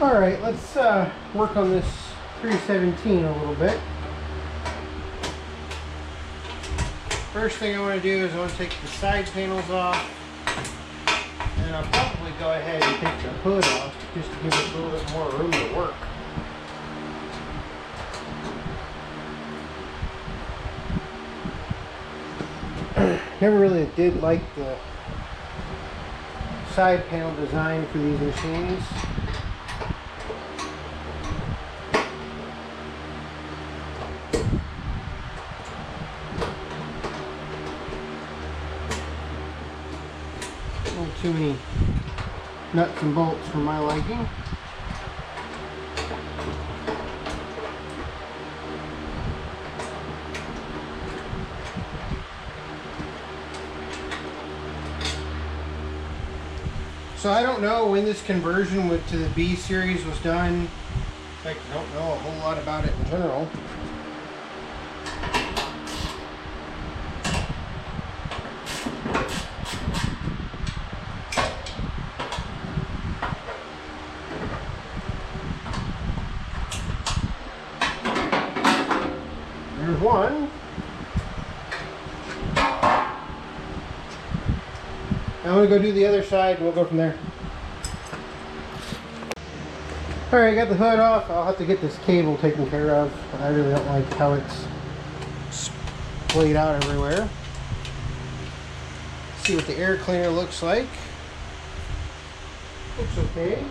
Alright, let's work on this 317 a little bit. First thing I want to do is I want to take the side panels off, and I'll probably go ahead and take the hood off just to give it a little bit more room to work. Never really did like the side panel design for these machines. A little too many nuts and bolts for my liking. So I don't know when this conversion to the B series was done. I don't know a whole lot about it in general. There's one. I'm going to go do the other side and we'll go from there. Alright, got the hood off. I'll have to get this cable taken care of. I really don't like how it's splayed out everywhere. See what the air cleaner looks like. Looks okay.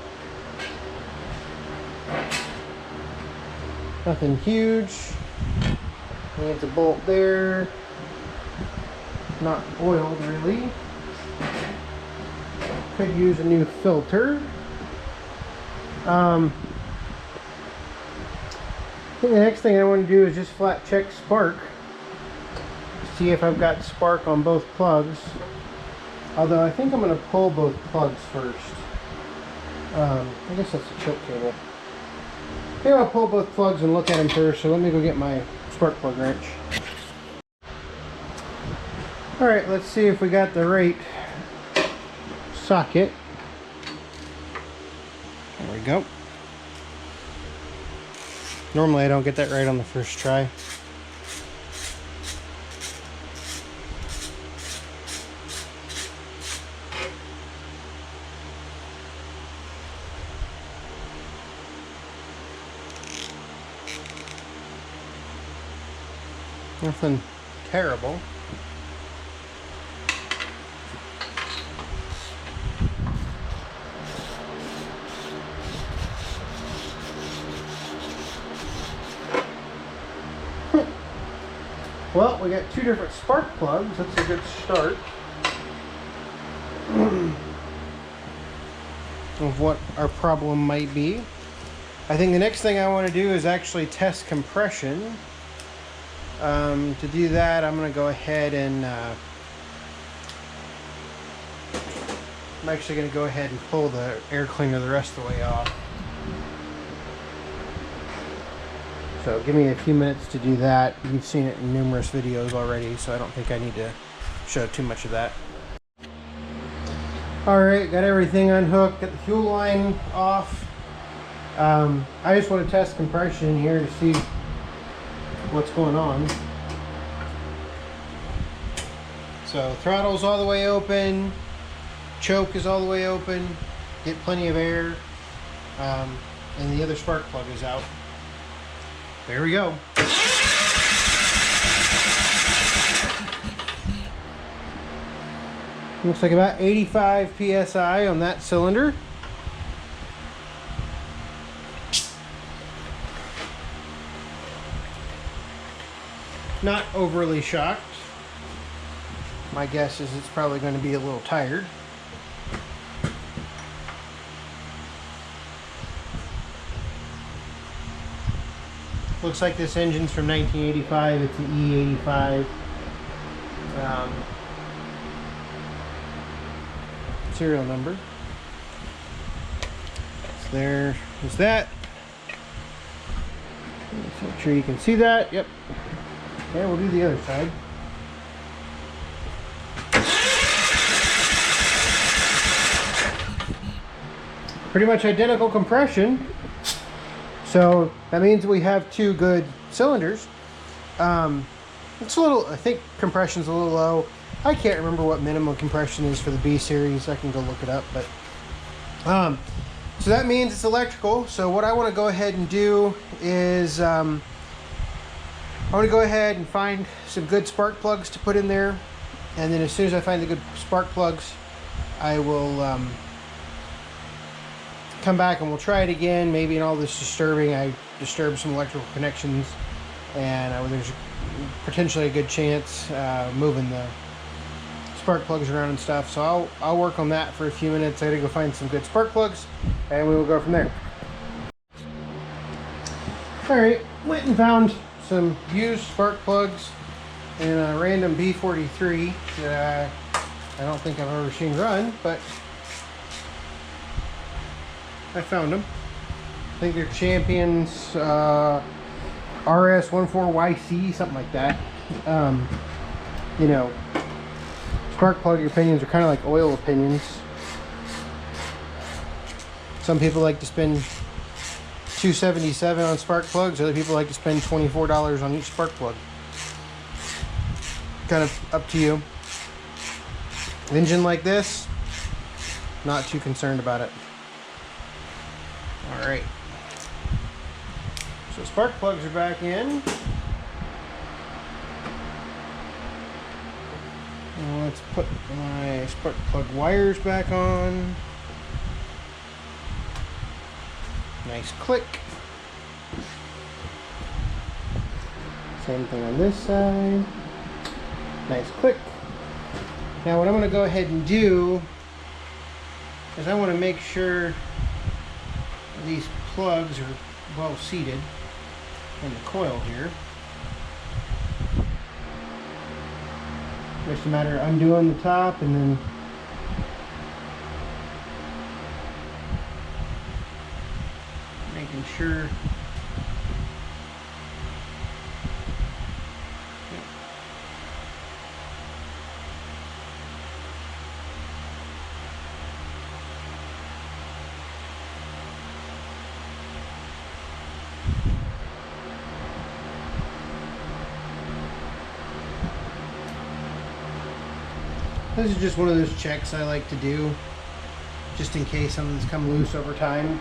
Nothing huge. Needs a bolt there. Not oiled really. Could use a new filter. I think the next thing I want to do is just flat check spark. See if I've got spark on both plugs. Although I think I'm going to pull both plugs first. I guess that's a choke cable. I think I'll pull both plugs and look at them first. So let me go get my spark plug wrench. Alright, let's see if we got the right socket. There we go. Normally I don't get that right on the first try. Nothing terrible. Well, we got two different spark plugs. That's a good start of what our problem might be. I think the next thing I want to do is actually test compression. To do that, I'm going to go ahead and I'm actually going to go ahead and pull the air cleaner the rest of the way off. So give me a few minutes to do that. You've seen it in numerous videos already, so I don't think I need to show too much of that. Alright, got everything unhooked, got the fuel line off. I just want to test compression here to see what's going on. So throttle's all the way open, choke is all the way open, get plenty of air, and the other spark plug is out. There we go. Looks like about 85 psi on that cylinder. Not overly shocked. My guess is it's probably going to be a little tired. Looks like this engine's from 1985. It's an E85. Serial number. So there is that. Let's make sure you can see that. Yep. Okay, we'll do the other side. pretty much identical compression. So that means we have 2 good cylinders. It's a little, I think compression's a little low. I can't remember what minimum compression is for the B series. I can go look it up, but so that means it's electrical. So what I want to go ahead and do is I want to go ahead and find some good spark plugs to put in there, and then as soon as I find the good spark plugs, I will come back and we'll try it again. Maybe in all this disturbing, I disturbed some electrical connections, and there's potentially a good chance moving the spark plugs around and stuff. So I'll work on that for a few minutes. I gotta go find some good spark plugs, and we will go from there. All right, went and found some used spark plugs in a random B43 that I don't think I've ever seen run, but I found them. I think they're Champions RS14YC, something like that. You know, spark plug opinions are kind of like oil opinions. Some people like to spend $277 on spark plugs. Other people like to spend $24 on each spark plug. Kind of up to you. Engine like this, not too concerned about it. All right. So spark plugs are back in. Let's put my spark plug wires back on. Nice click. Same thing on this side. Nice click. Now what I'm going to go ahead and do is I want to make sure these plugs are well seated in the coil here. Just a matter of undoing the top and then making sure. This is just one of those checks I like to do, just in case something's come loose over time.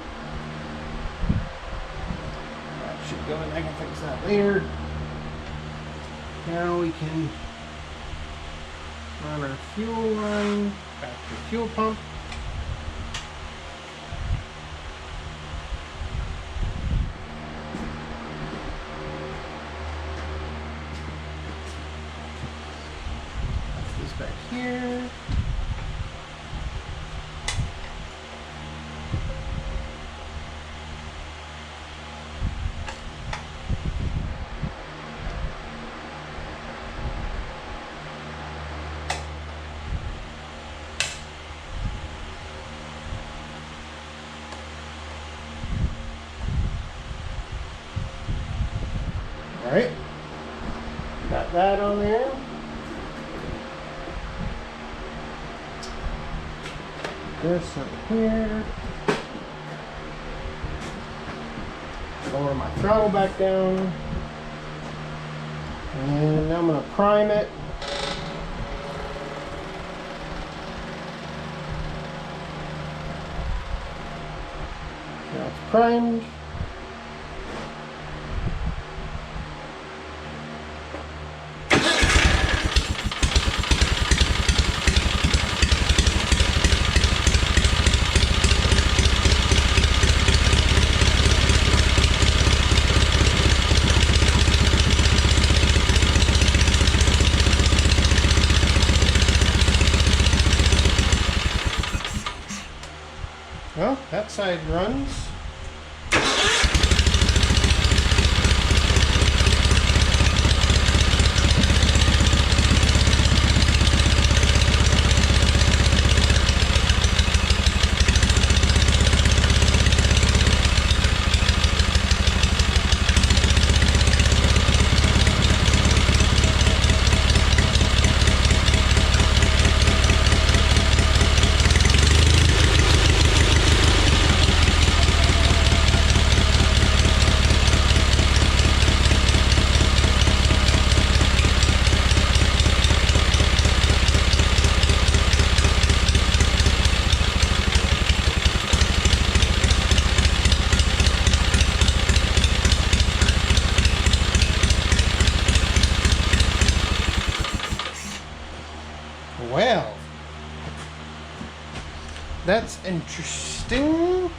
That should go in. I can fix that later. Now we can run our fuel line back to the fuel pump. Back here. All right, got that on there. This up here. Lower my throttle back down. And now I'm going to prime it. Now it's primed. Well, that side runs. Well, that's interesting.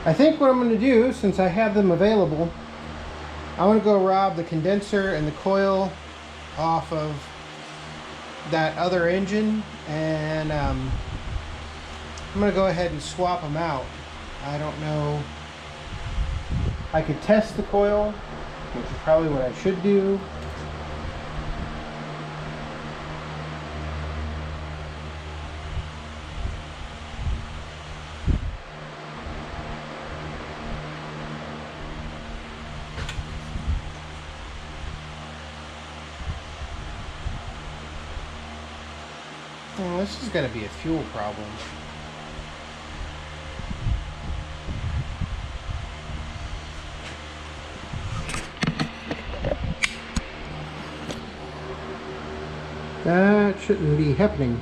I think what I'm going to do, since I have them available, I want to go rob the condenser and the coil off of that other engine, and I'm going to go ahead and swap them out. I don't know. I could test the coil, which is probably what I should do. Well, this is going to be a fuel problem. That shouldn't be happening.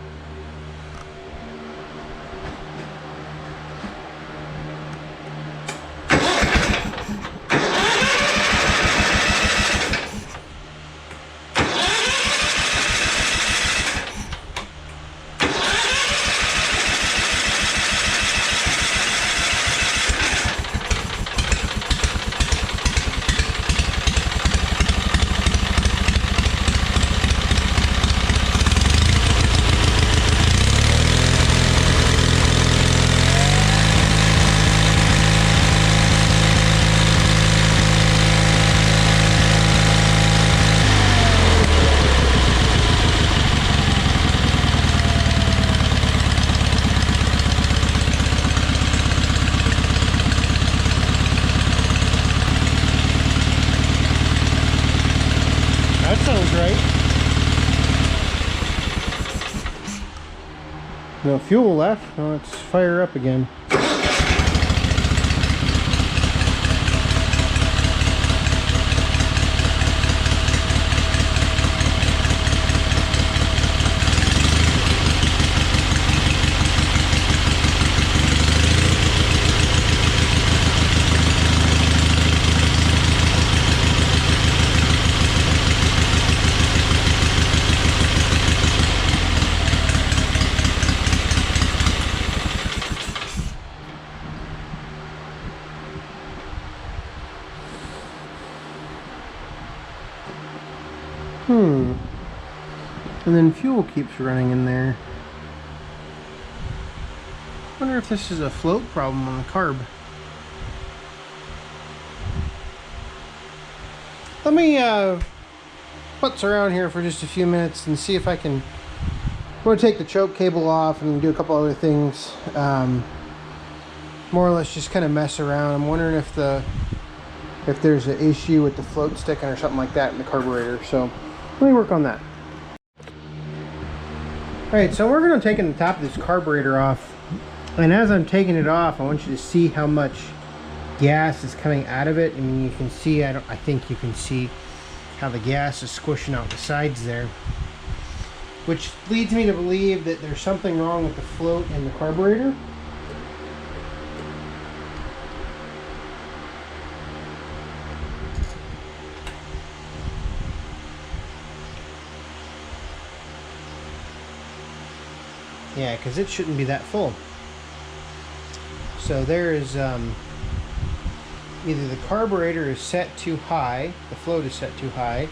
That sounds right. No fuel left. Now let's fire up again. And then fuel keeps running in there. I wonder if this is a float problem on the carb. Let me putz around here for just a few minutes and see if I can. I'm going to take the choke cable off and do a couple other things. More or less just kind of mess around. I'm wondering if there's an issue with the float sticking or something like that in the carburetor. So let me work on that. Alright, so we're going to take the top of this carburetor off, and as I'm taking it off, I want you to see how much gas is coming out of it. I mean, you can see, I think you can see how the gas is squishing out the sides there, which leads me to believe that there's something wrong with the float in the carburetor. Yeah, because it shouldn't be that full. So there is either the carburetor is set too high, the float is set too high,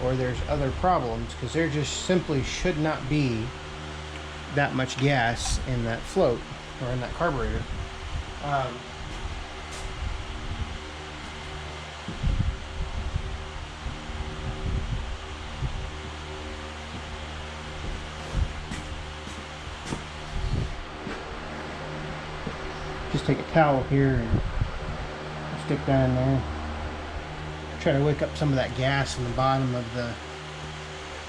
or there's other problems, because there just simply should not be that much gas in that float or in that carburetor. Just take a towel here and stick that in there. Try to wake up some of that gas in the bottom of the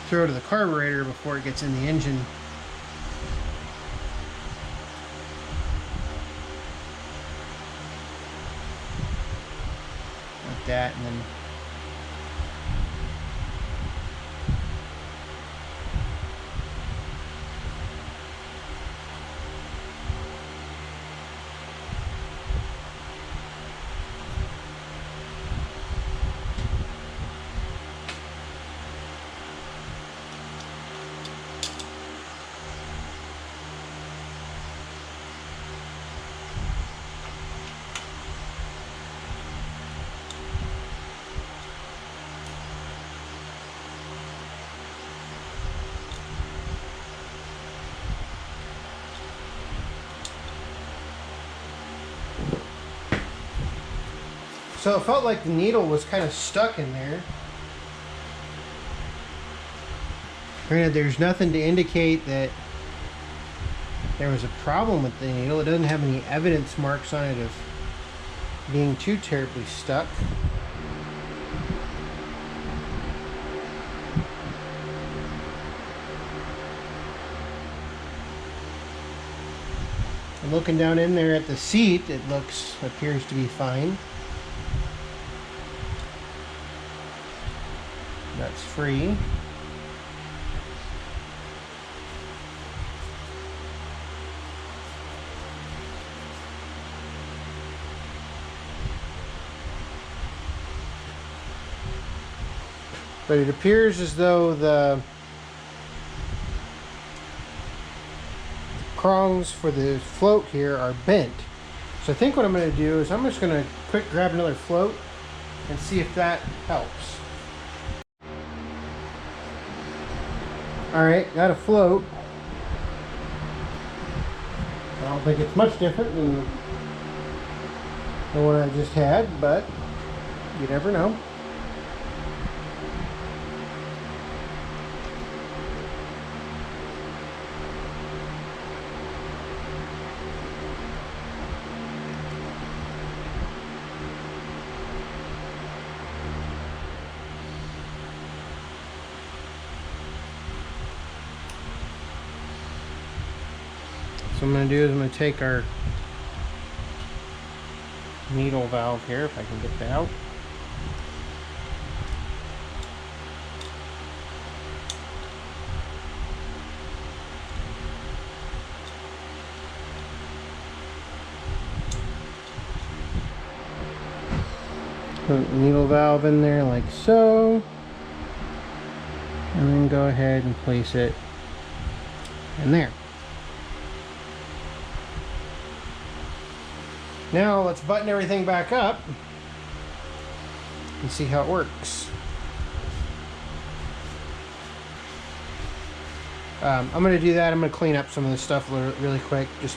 throat of the carburetor before it gets in the engine. Like that, and then So it felt like the needle was kind of stuck in there. Granted, there's nothing to indicate that there was a problem with the needle. It doesn't have any evidence marks on it of being too terribly stuck. And looking down in there at the seat, it appears to be fine. That's free. But it appears as though the prongs for the float here are bent. So I think what I'm going to do is I'm just going to quick grab another float and see if that helps. Alright, got a float. I don't think it's much different than the one I just had, but you never know. So what I'm going to do is I'm going to take our needle valve here, if I can get that out. Put the needle valve in there like so. And then go ahead and place it in there. Now let's button everything back up and see how it works. I'm going to do that. I'm going to clean up some of this stuff really quick. Just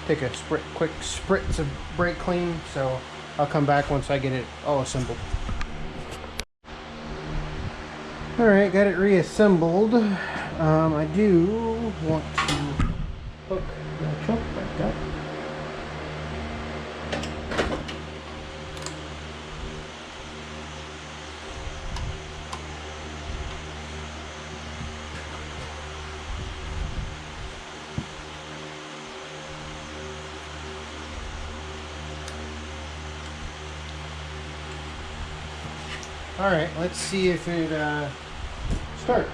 take a quick spritz of brake clean. So I'll come back once I get it all assembled. Alright, got it reassembled. I do want to hook the choke back up. Alright, let's see if it starts.